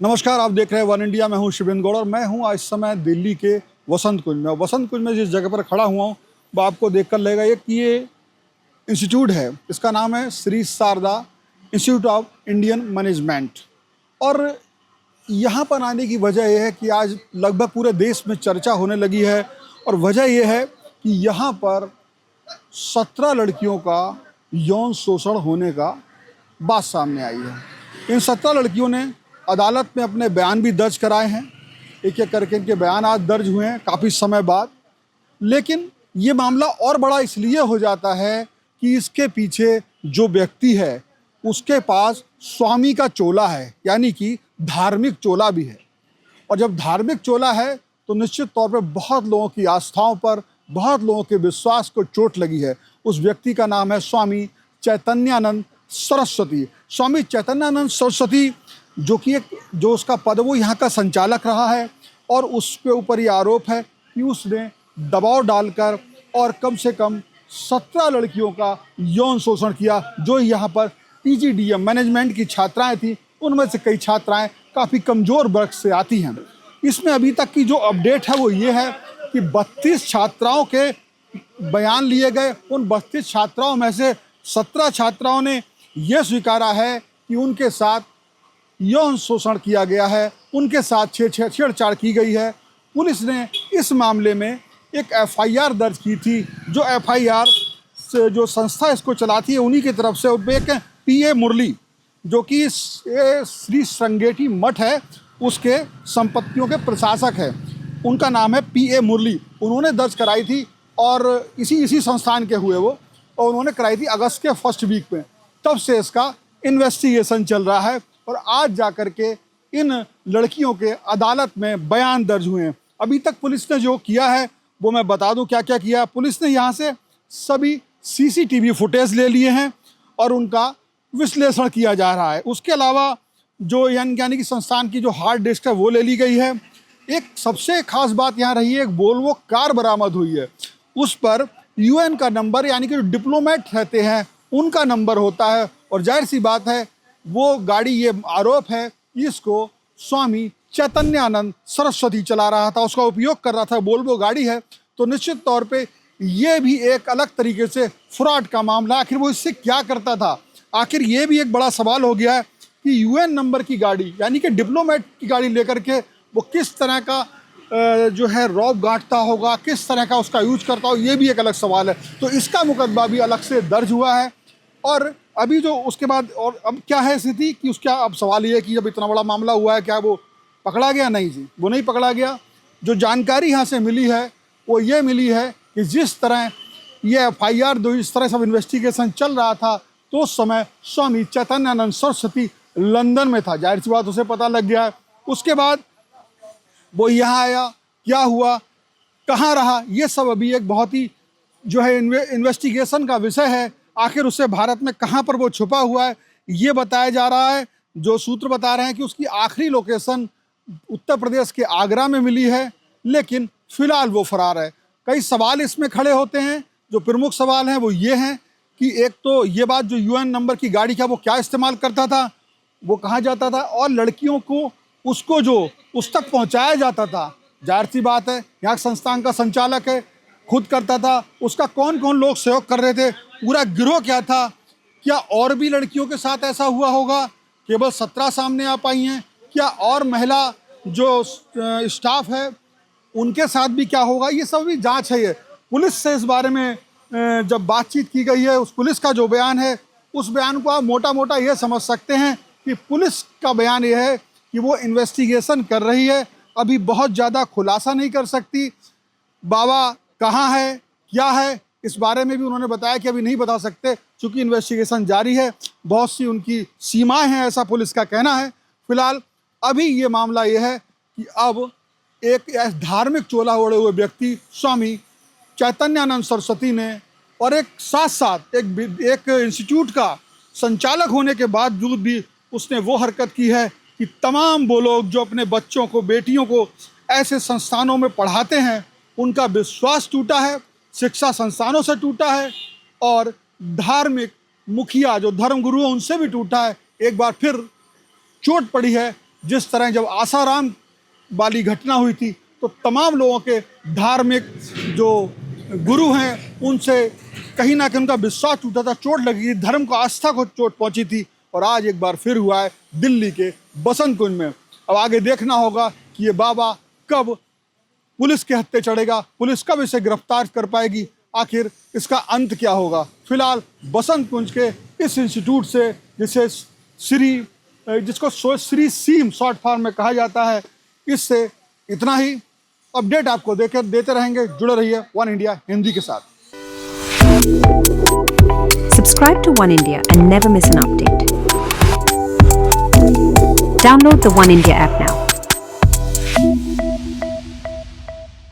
नमस्कार, आप देख रहे हैं वन इंडिया। मैं हूं शिवेंद्र गौड़ और मैं हूं आज समय दिल्ली के वसंत कुंज में। वसंत कुंज में जिस जगह पर खड़ा हुआ हूं वो आपको देखकर लगेगा एक ये इंस्टीट्यूट है। इसका नाम है Shri Sharada Institute of Indian Management. और यहाँ पर आने की वजह यह है कि आज लगभग पूरे देश में चर्चा होने लगी है। और वजह यह है कि यहाँ पर 17 लड़कियों का यौन शोषण होने का बात सामने आई है। इन 17 लड़कियों ने अदालत में अपने बयान भी दर्ज कराए हैं। एक एक करके इनके बयान आज दर्ज हुए हैं काफ़ी समय बाद। लेकिन ये मामला और बड़ा इसलिए हो जाता है कि इसके पीछे जो व्यक्ति है उसके पास स्वामी का चोला है, यानी कि धार्मिक चोला भी है। और जब धार्मिक चोला है तो निश्चित तौर पर बहुत लोगों की आस्थाओं पर, बहुत लोगों के विश्वास को चोट लगी है। उस व्यक्ति का नाम है स्वामी चैतन्यानंद सरस्वती। स्वामी चैतन्यानंद सरस्वती जो उसका पद वो यहाँ का संचालक रहा है। और उसके ऊपर ये आरोप है कि उसने दबाव डालकर और कम से कम 17 लड़कियों का यौन शोषण किया, जो यहाँ पर PGDM मैनेजमेंट की छात्राएं थीं। उनमें से कई छात्राएं काफ़ी कमज़ोर वर्ग से आती हैं। इसमें अभी तक की जो अपडेट है वो ये है कि 32 छात्राओं के बयान लिए गए। उन 32 छात्राओं में से 17 छात्राओं ने यह स्वीकारा है कि उनके साथ यौन शोषण किया गया है, उनके साथ छेड़छाड़ की गई है। पुलिस ने इस मामले में एक FIR दर्ज की थी। जो FIR से जो संस्था इसको चलाती है उन्हीं की तरफ से उन एक PA मुरली, जो कि श्री श्रृंगेरी मठ है उसके संपत्तियों के प्रशासक है, उनका नाम है PA मुरली। उन्होंने दर्ज कराई थी और इसी संस्थान के हुए वो, और उन्होंने कराई थी अगस्त के फर्स्ट वीक में। तब से इसका इन्वेस्टिगेशन चल रहा है और आज जाकर के इन लड़कियों के अदालत में बयान दर्ज हुए हैं। अभी तक पुलिस ने जो किया है वो मैं बता दूं क्या क्या किया। पुलिस ने यहाँ से सभी CCTV फुटेज ले लिए हैं और उनका विश्लेषण किया जा रहा है। उसके अलावा जो यानी कि संस्थान की जो हार्ड डिस्क है वो ले ली गई है। एक सबसे खास बात यहाँ रही है, एक वोल्वो कार बरामद हुई है। उस पर UN का नंबर, यानी कि जो डिप्लोमेट रहते हैं उनका नंबर होता है। और जाहिर सी बात है वो गाड़ी, ये आरोप है इसको स्वामी चैतन्यानंद सरस्वती चला रहा था, उसका उपयोग कर रहा था। वोल्वो गाड़ी है तो निश्चित तौर पे ये भी एक अलग तरीके से फ्रॉड का मामला। आखिर वो इससे क्या करता था? आखिर ये भी एक बड़ा सवाल हो गया है कि UN नंबर की गाड़ी, यानी कि डिप्लोमेट की गाड़ी लेकर के वो किस तरह का जो है रौब गांठता होगा, किस तरह का उसका यूज करता हो, ये भी एक अलग सवाल है। तो इसका मुकदमा भी अलग से दर्ज हुआ है। और अभी जो उसके बाद और अब क्या है स्थिति कि उसका अब सवाल ये है कि जब इतना बड़ा मामला हुआ है क्या वो पकड़ा गया? नहीं जी, वो नहीं पकड़ा गया। जो जानकारी यहाँ से मिली है वो ये मिली है कि जिस तरह ये FIR दो इस तरह सब इन्वेस्टिगेशन चल रहा था तो उस समय स्वामी चैतन्यानंद सरस्वती लंदन में था। जाहिर सी बात उसे पता लग गया है। उसके बाद वो यहाँ आया, क्या हुआ, कहाँ रहा, ये सब अभी एक बहुत ही जो है इन्वेस्टिगेशन का विषय है। आखिर उससे भारत में कहाँ पर वो छुपा हुआ है ये बताया जा रहा है। जो सूत्र बता रहे हैं कि उसकी आखिरी लोकेशन उत्तर प्रदेश के आगरा में मिली है, लेकिन फिलहाल वो फरार है। कई सवाल इसमें खड़े होते हैं। जो प्रमुख सवाल हैं वो ये हैं कि एक तो ये बात, जो UN नंबर की गाड़ी का वो क्या इस्तेमाल करता था, वो कहाँ जाता था, और लड़कियों को उसको जो उस तक पहुँचाया जाता था, जाहिर सी बात है यहाँ संस्थान का संचालक है, खुद करता था, उसका कौन कौन लोग सहयोग कर रहे थे, पूरा गिरोह क्या था, क्या और भी लड़कियों के साथ ऐसा हुआ होगा, केवल 17 सामने आ पाई हैं, क्या और महिला जो स्टाफ है उनके साथ भी क्या होगा, ये सब भी जांच है। ये पुलिस से इस बारे में जब बातचीत की गई है, उस पुलिस का जो बयान है उस बयान को आप मोटा मोटा ये समझ सकते हैं कि पुलिस का बयान ये है कि वो इन्वेस्टिगेशन कर रही है, अभी बहुत ज़्यादा खुलासा नहीं कर सकती। बाबा कहाँ है, क्या है, इस बारे में भी उन्होंने बताया कि अभी नहीं बता सकते क्योंकि इन्वेस्टिगेशन जारी है, बहुत सी उनकी सीमाएं हैं, ऐसा पुलिस का कहना है। फिलहाल अभी ये मामला ये है कि अब एक धार्मिक चोला ओढ़े हुए व्यक्ति स्वामी चैतन्यानंद सरस्वती ने, और एक साथ साथ एक इंस्टीट्यूट का संचालक होने के बावजूद भी उसने वो हरकत की है कि तमाम वो लोग जो अपने बच्चों को, बेटियों को ऐसे संस्थानों में पढ़ाते हैं उनका विश्वास टूटा है, शिक्षा संस्थानों से टूटा है, और धार्मिक मुखिया जो धर्मगुरु हैं उनसे भी टूटा है। एक बार फिर चोट पड़ी है जिस तरह जब आसाराम वाली घटना हुई थी तो तमाम लोगों के धार्मिक जो गुरु हैं उनसे कहीं ना कहीं उनका विश्वास टूटा था, चोट लगी थी, धर्म को आस्था को चोट पहुंची थी। और आज एक बार फिर हुआ है दिल्ली के बसंत कुंज में। अब आगे देखना होगा कि ये बाबा कब पुलिस के हत्थे चढ़ेगा, पुलिस कब इसे गिरफ्तार कर पाएगी, आखिर इसका अंत क्या होगा। फिलहाल बसंत कुंज के इस इंस्टीट्यूट से जिसको श्री सीम शॉर्ट फॉर्म में कहा जाता है, इससे इतना ही। अपडेट आपको देते रहेंगे, जुड़े रहिए वन इंडिया हिंदी के साथ। Subscribe to One India and never miss an update. Download the One India app now.